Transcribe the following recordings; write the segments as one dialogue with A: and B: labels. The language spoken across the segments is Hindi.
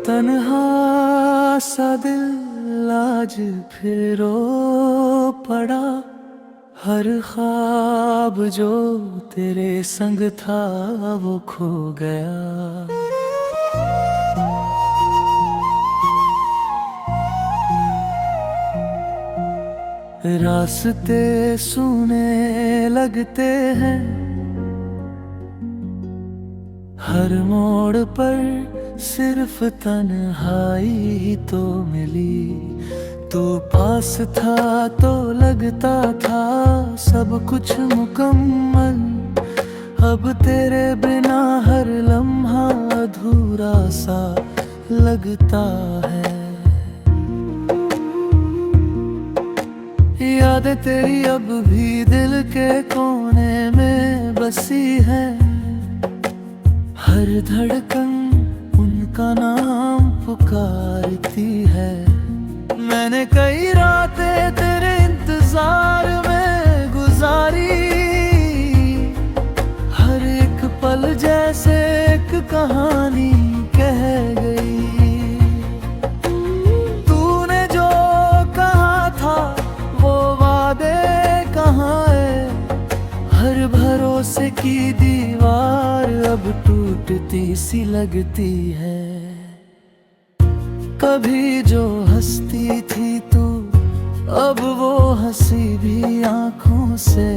A: तन्हा सा दिल आज फिर रो पड़ा। हर ख्वाब जो तेरे संग था वो खो गया। रास्ते सुने लगते हैं, हर मोड़ पर सिर्फ तन्हाई ही तो मिली। तू पास था तो लगता था सब कुछ मुकम्मल। अब तेरे बिना हर लम्हा अधूरा सा लगता है। यादें तेरी अब भी दिल के कोने में बसी है। हर धड़कन उनका नाम पुकारती है। मैंने कई रातें तेरे इंतजार में गुजारी। हर एक पल जैसे एक कहानी कह गई। तूने जो कहा था वो वादे कहाँ है। हर भरोसे की दीवार अब टूटती सी लगती है। कभी जो हंसती थी तू अब वो हंसी भी आंखों से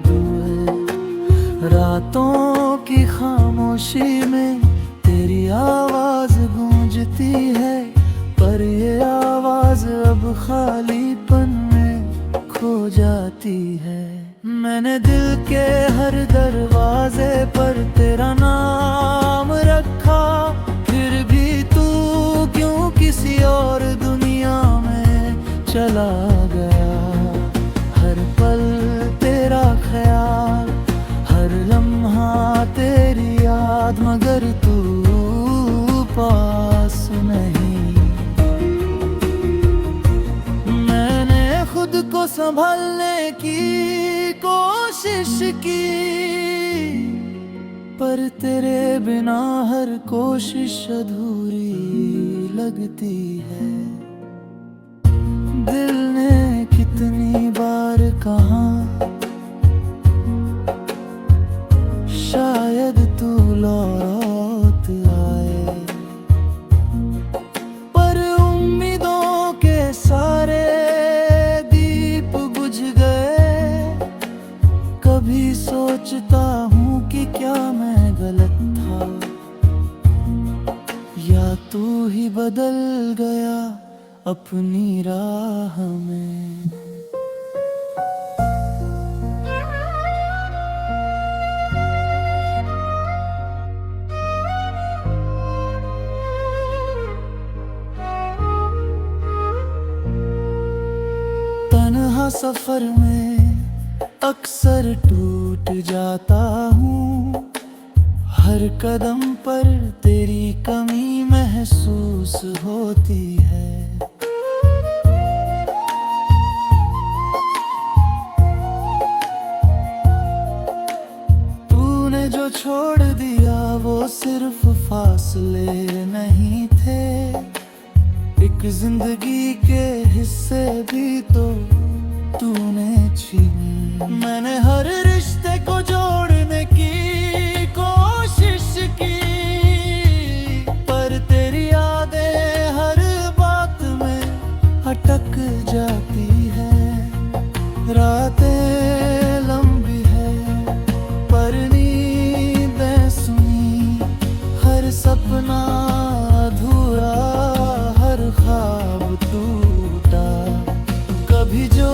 A: दूर है। रातों की खामोशी में तेरी आवाज गूंजती है, पर ये आवाज अब खालीपन में खो जाती है। मैंने दिल के हर दरवाजे पर तेरा नाम रखा, फिर भी तू क्यों किसी और दुनिया में चला गया। हर पल तेरा ख्याल, हर लम्हा तेरी याद, मगर तू पास नहीं। मैंने खुद को संभालने की कोशिश की, पर तेरे बिना हर कोशिश अधूरी लगती है। दिल ने कितनी बार कहा शायद तू लौट आए, पर उम्मीदों के सारे दीप बुझ गए। कभी सोचता हूँ कि क्या मैं गलत था, या तू ही बदल गया अपनी राह में। तन्हा सफर में अक्सर टूट जाता हूँ। हर कदम पर तेरी कमी महसूस होती है। तूने जो छोड़ दिया वो सिर्फ फासले नहीं थे, एक जिंदगी के हिस्से भी तो तूने छीने। मैंने हर रिश्ते को जोड़ने की कोशिश की, पर तेरी यादें हर बात में अटक जाती है। रातें लंबी है पर नींदें सुनी, हर सपना अधूरा, हर ख्वाब टूटा। कभी जो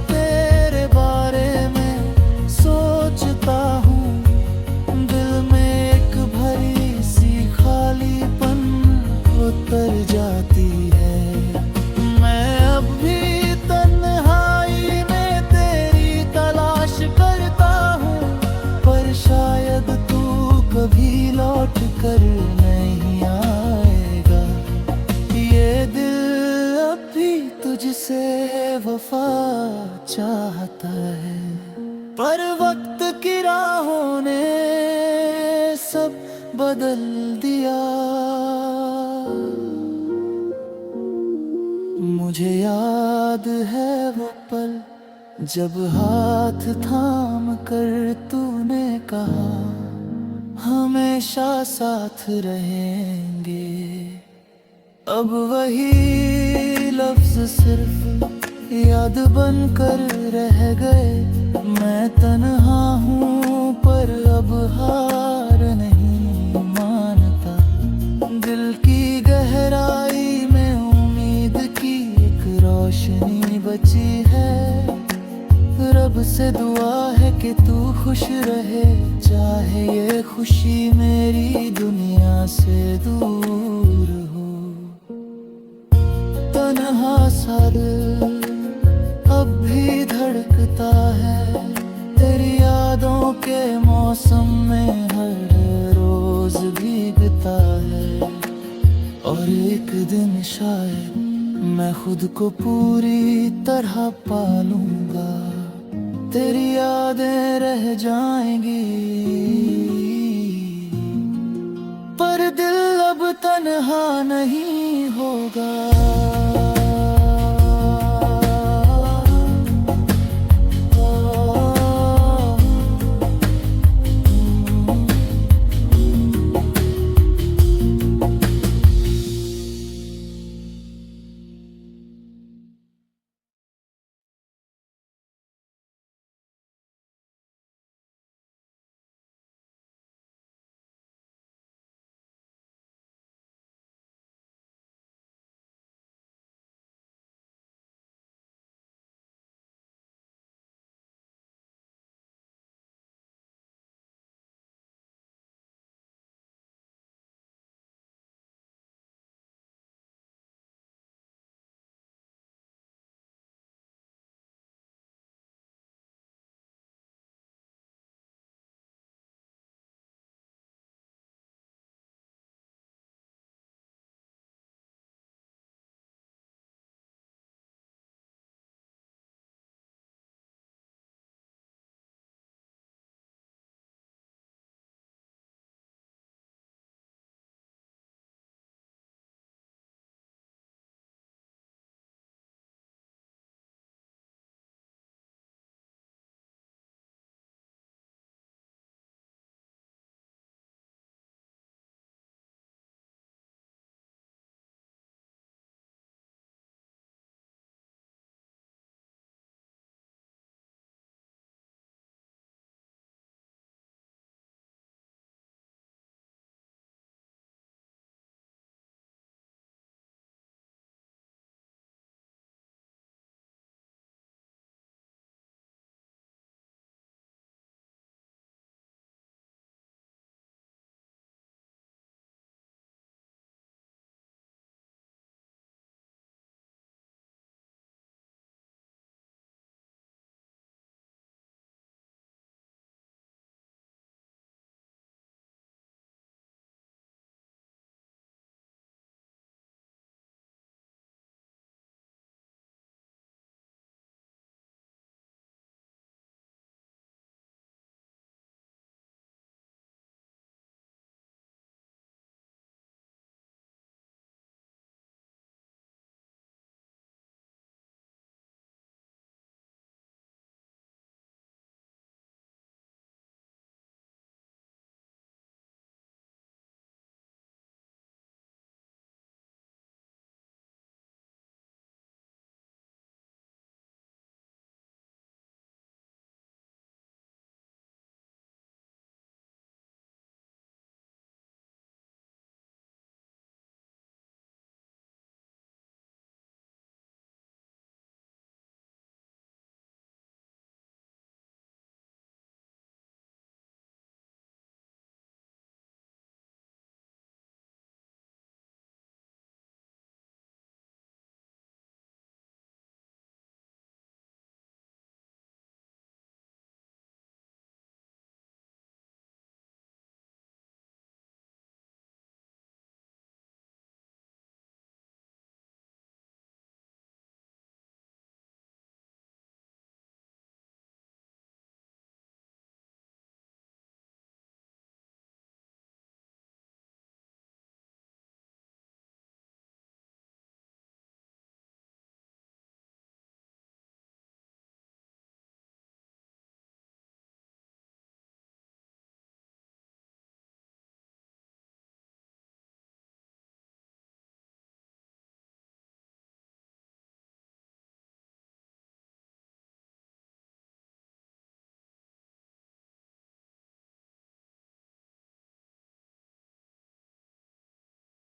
A: तेरे बारे में सोचता हूँ, दिल में एक भरी सी खालीपन उतर जाती है। मैं अब भी तन्हाई में तेरी तलाश करता हूँ, पर शायद तू कभी लौट कर नहीं आएगा। ये दिल अब भी तुझसे वफा चाहता है, पर वक्त की राहों ने सब बदल दिया। मुझे याद है वो पल जब हाथ थाम कर तूने कहा हमेशा साथ रहेंगे। अब वही लफ्ज सिर्फ याद बनकर रह गए। मैं तन्हा हूँ पर अब हार नहीं मानता। दिल की गहराई में उम्मीद की एक रोशनी बची है। रब से दुआ है कि तू खुश रहे, चाहे ये खुशी मेरी दुनिया से दूर हो। तन्हा सा दिल अब भी धड़कता है तेरी यादों के मौसम में, हर रोज भीगता है। और एक दिन शायद मैं खुद को पूरी तरह पालूंगा, तेरी यादें रह जाएंगी। पर दिल अब तन्हा नहीं